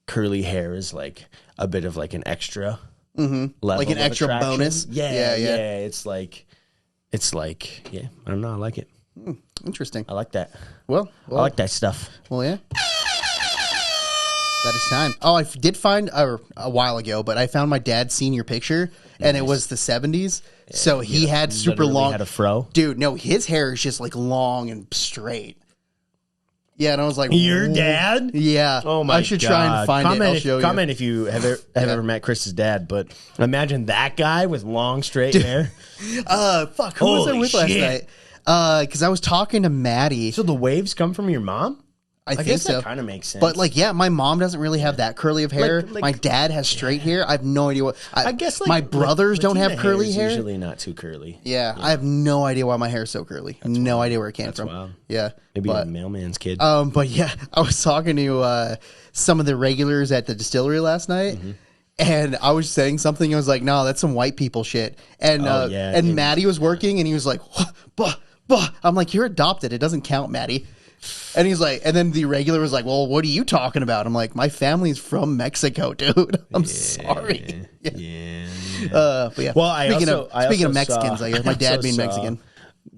curly hair is like a bit of like an extra level, Like an of extra attraction. bonus? Yeah. Yeah. It's like yeah. I don't know. I like it. Interesting. I like that. Well, I like that stuff. Well, yeah. That is time. Oh, I did find a while ago, but I found my dad's senior picture, and it was the 70s. So he had super Literally long. had a fro. Dude, no, his hair is just like long and straight. Yeah, and I was like, Your "Whoa." dad? Yeah. Oh my god! I should try and find it. I'll show Comment if you have ever met Chris's dad. But imagine that guy with long straight hair. you. Fuck, who was I Holy with last shit. night? Because I was talking to Maddie. So the waves come from your mom? I think guess so. that kind of makes sense. But like, yeah, my mom doesn't really have that curly of hair. Like- my dad has straight hair. I have no idea what. I guess like my brothers don't Latina have curly is hair. Usually not too curly. Yeah, I have no idea why my hair is so curly. No idea where it came from. wild. Yeah, Maybe but, a mailman's kid. but yeah, I was talking to some of the regulars at the distillery last night. Mm-hmm. And I was saying something. I was like, "No, that's some white people shit." And yeah, and Maddie was working, and he was like, "Bah, bah." I'm like, "You're adopted. It doesn't count, Maddie." And he's like, and then the regular was like, "Well, what are you talking about?" I'm like, "My family's from Mexico, dude. I'm sorry." yeah. But yeah. Well, speaking I of also Mexicans, saw- I guess my I dad also being saw Mexican.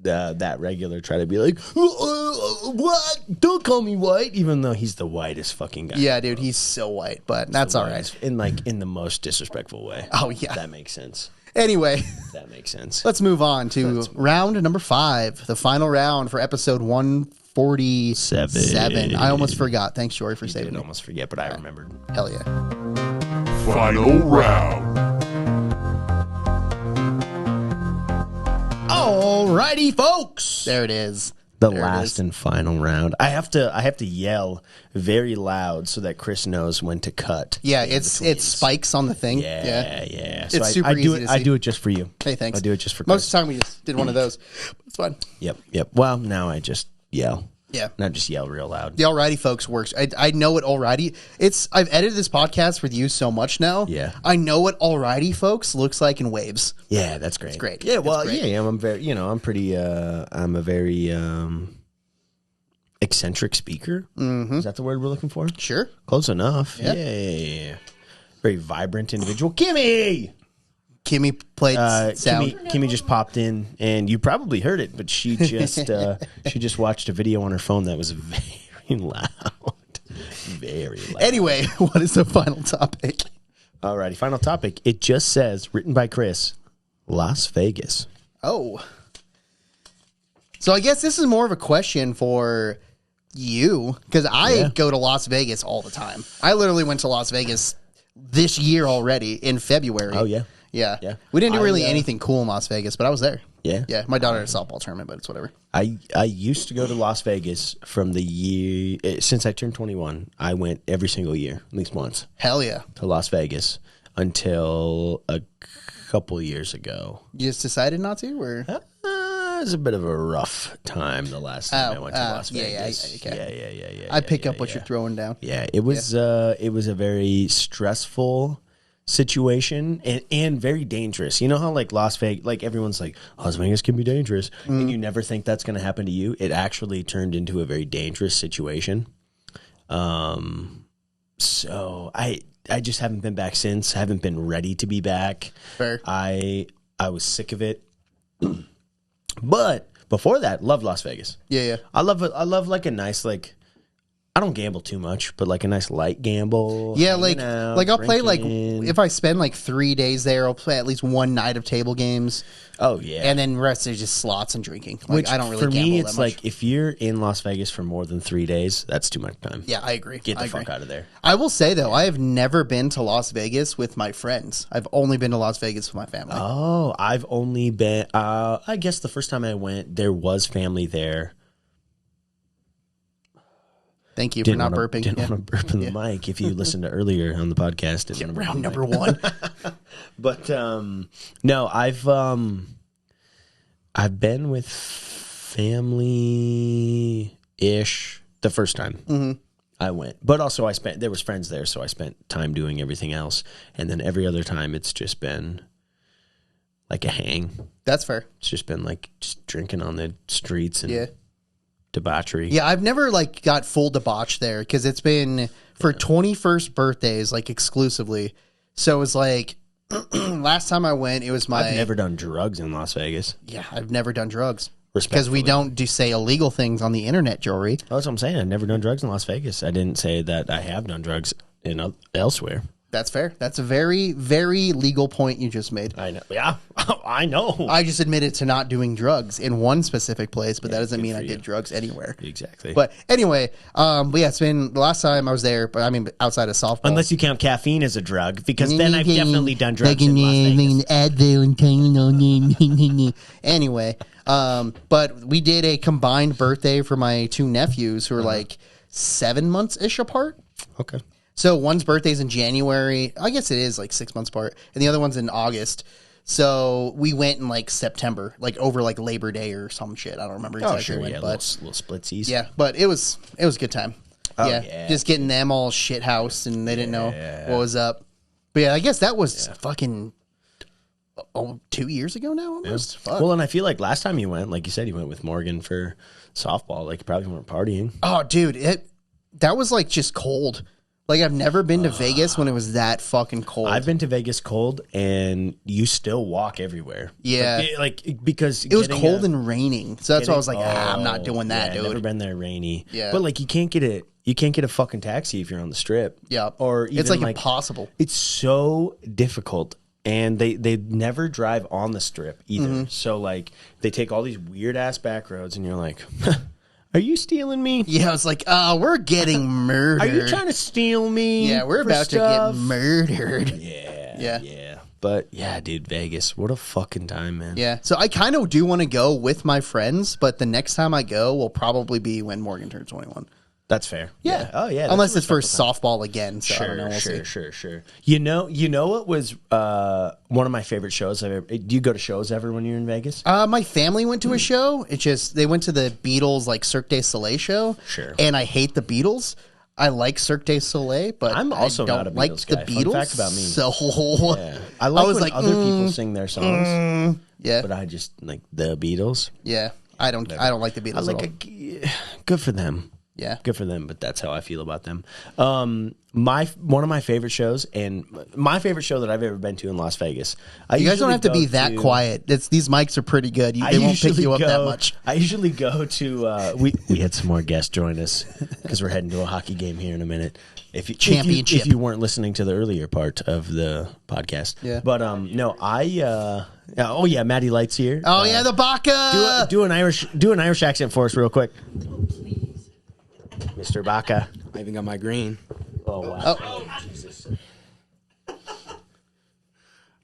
That regular try to be like, what? Don't call me white, even though he's the whitest fucking guy. Yeah, dude, he's so white, but that's all right. Whitest, in the most disrespectful way. Oh yeah. That makes sense. Anyway, That makes sense. let's move on to round number 5, the final round for episode 147. I almost forgot. Thanks, Jory, for I saving didn't me. almost forget, but I remembered. Hell yeah. Final round. Alrighty, folks. There it is. The There it last is. and final round. I have to yell very loud so that Chris knows when to cut. Yeah, it spikes on the thing. Yeah. It's super I do easy it. to see. I do it just for you. Hey, thanks. I do it just for Most Chris. of the time we just did one of those. It's fine. Yep. Well, now I just yell. Yeah. Not just yell real loud. The Alrighty folks works. I know what Alrighty. I've edited this podcast with you so much now. Yeah. I know what Alrighty folks looks like in waves. Yeah, that's great. It's great. Yeah, It's well, great. yeah, I'm very, I'm pretty, I'm a very eccentric speaker. Mm-hmm. Is that the word we're looking for? Sure. Close enough. Yeah. Yeah. Very vibrant individual. Kimmy! Kimmy played sound. Kimmy just popped in, and you probably heard it, but she just watched a video on her phone that was very loud. Very loud. Anyway, what is the final topic? Alrighty, final topic. It just says, written by Chris, Las Vegas. Oh. So I guess this is more of a question for you, because I go to Las Vegas all the time. I literally went to Las Vegas this year already in February. Oh, yeah? Yeah. We didn't do really anything cool in Las Vegas, but I was there. Yeah? Yeah, my daughter had a softball tournament, but it's whatever. I used to go to Las Vegas from the year, since I turned 21, I went every single year, at least once, Hell yeah. to Las Vegas until a couple years ago. You just decided not to? Or? It was a bit of a rough time the last time I went to Las yeah, Vegas. okay. Yeah. I pick up what you're throwing down. Yeah, it was a very stressful situation and very dangerous. You know how like Las Vegas, like everyone's like Las Vegas can be dangerous, and you never think that's going to happen to you. It actually turned into a very dangerous situation. So I just haven't been back since. Haven't been ready to be back. Fair. I was sick of it. But before that, loved Las Vegas. Yeah. I love it. I love like a nice like. I don't gamble too much, but like a nice light gamble. Yeah, hanging out, like I'll play like drinking. if I spend like 3 days there, I'll play at least one night of table games, Oh yeah, and then the rest is just slots and drinking. Like which I don't really for gamble me, that it's much. like if you're in Las Vegas for more than 3 days, that's too much time. Yeah, I agree. Get the I fuck agree. out of there. I will say though, I have never been to Las Vegas with my friends. I've only been to Las Vegas with my family. Oh, I've only been. I guess the first time I went, there was family there. Thank you for not wanna, burping. Didn't want to burp in the mic. If you listened to earlier on the podcast, didn't wanna burp in the Round mic. number 1. But no, I've been with family ish the first time I went, but also there was friends there, so I spent time doing everything else, and then every other time it's just been like a hang. That's fair. It's just been like just drinking on the streets and Yeah. debauchery. Yeah, I've never like got full debauch there because it's been for 21st birthdays like exclusively. So it was like last time I went, it was I've never done drugs in Las Vegas. Yeah, I've never done drugs because we Respectfully. don't do say illegal things on the internet, Jory. That's what I'm saying. I've never done drugs in Las Vegas. I didn't say that I have done drugs in elsewhere. That's fair. That's a very, very legal point you just made. I know. Yeah, I know. I just admitted to not doing drugs in one specific place, but that doesn't good mean for I you. did drugs anywhere. Exactly. But anyway, but yeah, it's been the last time I was there, but I mean outside of softball. Unless you count caffeine as a drug, because then I've definitely done drugs in Las Vegas. Anyway, but we did a combined birthday for my 2 nephews who are like 7 months ish apart. Okay. So one's birthday's in January. I guess it is like 6 months apart, and the other one's in August. So we went in like September, like over like Labor Day or some shit. I don't remember exactly when, Yeah, but little splitsies. yeah, but it was a good time. yeah. Just getting them all shit housed and they didn't know what was up. But yeah, I guess that was fucking 2 years ago now almost. Fuck. Well, and I feel like last time you went, like you said, you went with Morgan for softball. Like you probably weren't partying. Oh, dude, that was like just cold. Like I've never been to Vegas when it was that fucking cold. I've been to Vegas cold, and you still walk everywhere. Yeah. like because it was cold and raining, so that's why I was like, getting- I'm not doing that, yeah, dude. Never been there rainy. Yeah. but like you can't get a fucking taxi if you're on the strip. Yeah, or it's even, like impossible. It's so difficult, and they never drive on the strip either. Mm-hmm. So like they take all these weird ass back roads, and you're like, are you stealing me? Yeah, I was like, oh, we're getting murdered. Are you trying to steal me? Yeah, we're for about stuff? to get murdered. Yeah. But yeah, dude, Vegas, what a fucking time, man. Yeah, so I kind of do want to go with my friends, but the next time I go will probably be when Morgan turns 21. That's fair. Yeah. Oh yeah. Unless that's it's for softball again. So I don't know. We'll see. Sure. You know what was one of my favorite shows I've ever. Do you go to shows ever when you're in Vegas? My family went to a show. It's just they went to the Beatles like Cirque du Soleil show. Sure. And I hate the Beatles. I like Cirque du Soleil, but I'm also I don't not a like Beatles the guy. Fun Beatles. fact about me. So Yeah. I like was when like, other people sing their songs, yeah, but I just like the Beatles. yeah. I don't like the Beatles. I like at all. good for them. Yeah. Good for them, but that's how I feel about them. One of my favorite shows, and my favorite show that I've ever been to in Las Vegas. You guys don't have to be that quiet. These mics are pretty good. They won't pick you up that much. I usually go to. We had some more guests join us because we're heading to a hockey game here in a minute. Championship. If you weren't listening to the earlier part of the podcast, Yeah. But no, oh yeah, Maddie Light's here. Oh yeah, the Baka. Do an Irish accent for us real quick, Mr. Baka. I even got my green. Oh wow.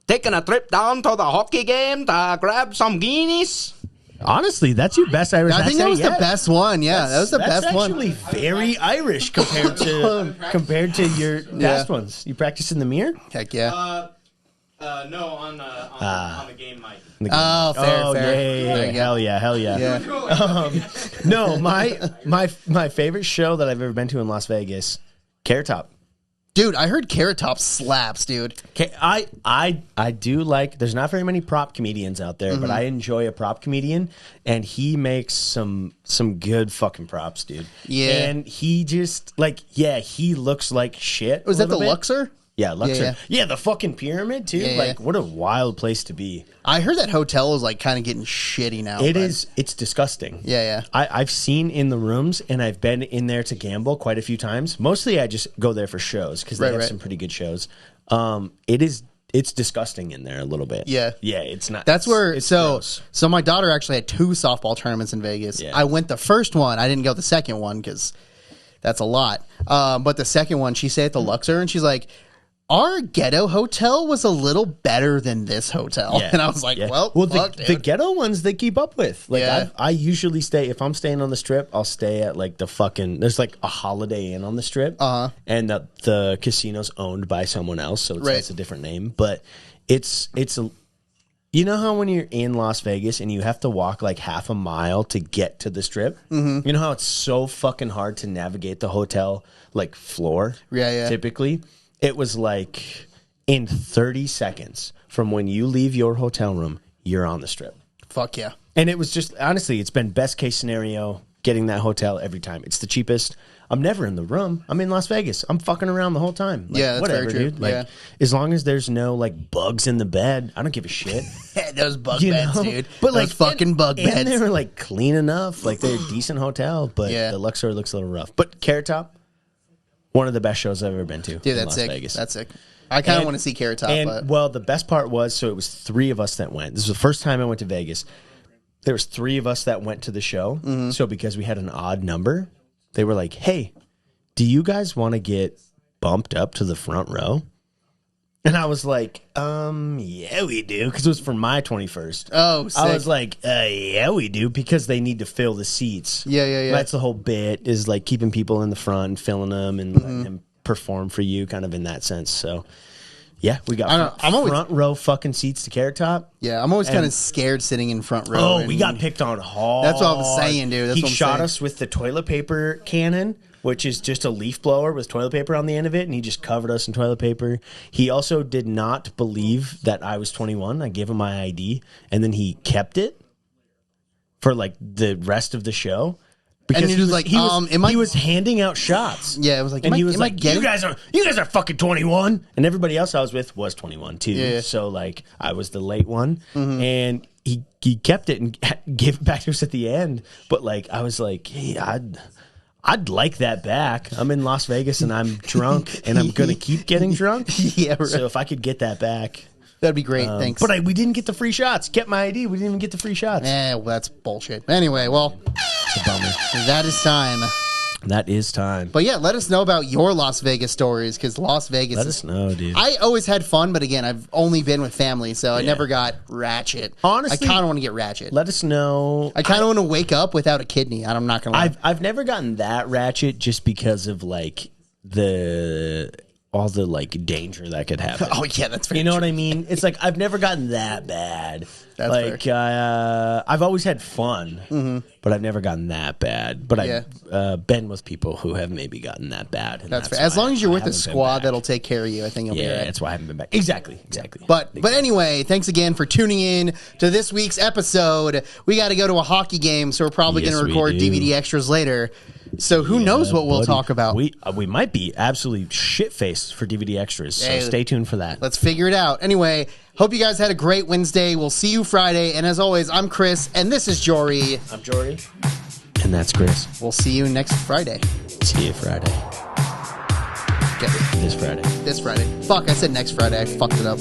Taking a trip down to the hockey game to grab some guineas. Honestly, that's your best Irish I accent think that was yet. the best one. Yeah, that was the That's best one. actually very Irish compared to your past ones. You practice in the mirror? Heck yeah. No, on the game mic. Oh, fair. Yeah. There you go. Hell yeah. Yeah. No, my favorite show that I've ever been to in Las Vegas, Carrot Top. Dude, I heard Carrot Top slaps, dude. I do like. There's not very many prop comedians out there, but I enjoy a prop comedian, and he makes some good fucking props, dude. Yeah. and he just he looks like shit. Was a that the little bit. Luxor? Yeah, Luxor. Yeah. Yeah, the fucking pyramid too. Yeah, like, yeah. what a wild place to be. I heard that hotel is like kind of getting shitty now. It but- is. It's disgusting. Yeah. I've seen in the rooms, and I've been in there to gamble quite a few times. Mostly, I just go there for shows because they have Right. some pretty good shows. It's disgusting in there a little bit. Yeah. It's not. That's where it's so gross. my daughter actually had 2 softball tournaments in Vegas. Yeah. I went the first one. I didn't go the second one because that's a lot. But the second one, she stayed at the Luxor, and she's like, our ghetto hotel was a little better than this hotel. Yeah. And I was like, Yeah. well, fuck, the dude. ghetto ones they keep up with. Like Yeah. I usually stay if I'm staying on the strip, I'll stay at like the fucking. There's like a Holiday Inn on the strip, and the casino's owned by someone else, so it's a different name. But it's a. You know how when you're in Las Vegas and you have to walk like half a mile to get to the strip? Mm-hmm. You know how it's so fucking hard to navigate the hotel like floor? Yeah. Typically, it was like in 30 seconds from when you leave your hotel room, you're on the strip. Fuck yeah. And it was just, honestly, it's been best case scenario getting that hotel every time. It's the cheapest. I'm never in the room. I'm in Las Vegas. I'm fucking around the whole time. Like, Yeah, that's whatever, very true. dude. Like, Yeah. as long as there's no like bugs in the bed, I don't give a shit. Those bug You beds, know? dude. But Those fucking bug and beds. they were like clean enough. Like they're a decent hotel, but Yeah. the Luxor looks a little rough. But Carrot Top, one of the best shows I've ever been to. Dude, in that's Las sick. Vegas. That's sick. I kind of And- want to see Carrot Top, And but well, the best part was, so it was 3 of us that went. This was the first time I went to Vegas. There was 3 of us that went to the show. Mm-hmm. So because we had an odd number, they were like, "Hey, do you guys want to get bumped up to the front row?" And I was like, yeah, we do, because it was for my 21st. oh, sick. I was like, yeah, we do, because they need to fill the seats. Yeah. That's the whole bit, is like keeping people in the front and filling them and letting them perform for you, kind of in that sense. So, yeah, we got I'm always- front row fucking seats to Carrot Top. Yeah, I'm always kind of And- scared sitting in front row. Oh, and- we got picked on hard. That's what I'm saying, dude. That's he what I'm shot saying. us with the toilet paper cannon, which is just a leaf blower with toilet paper on the end of it, and he just covered us in toilet paper. He also did not believe that I was 21. I gave him my ID, and then he kept it for like the rest of the show. Because you're just like, he was handing out shots. Yeah, it was like, and am he I- was am I like, getting- you guys are fucking 21. And everybody else I was with was 21 too. Yeah. So like I was the late one, and he kept it and gave it back to us at the end. But like I was like, hey, I'd like that back. I'm in Las Vegas and I'm drunk and I'm gonna keep getting drunk. Yeah, right. So if I could get that back, That'd be great. Thanks. but we didn't get the free shots. Kept my ID. We didn't even get the free shots. well, that's bullshit. Anyway, well, It's a bummer. that is time. That is time. But yeah, let us know about your Las Vegas stories, because Las Vegas Let is us know, dude. I always had fun, but again, I've only been with family, so I never got ratchet. Honestly, I kind of want to get ratchet. Let us know. I kind of want to wake up without a kidney. I'm not gonna lie. I've never gotten that ratchet just because of like all the like danger that could happen. Oh yeah, that's very You know true. what I mean? It's like I've never gotten that bad. That's like I've always had fun, but I've never gotten that bad. But Yeah. I've been with people who have maybe gotten that bad. And That's fair. why As long as you're I with a haven't been squad back. that'll take care of you, I think you'll be Yeah, all right. that's why I haven't been back. Exactly. But anyway, thanks again for tuning in to this week's episode. We got to go to a hockey game, so we're probably Yes, going to we record do. DVD extras later. So who knows what we'll buddy. talk about? We might be absolutely shit faced for DVD extras. So Hey, stay tuned for that. Let's figure it out. Anyway, hope you guys had a great Wednesday. We'll see you Friday. And as always, I'm Chris, and this is Jory. I'm Jordy, and that's Chris. We'll see you next Friday. See you Friday. Okay, This Friday. this Friday. Fuck, I said next Friday. I fucked it up.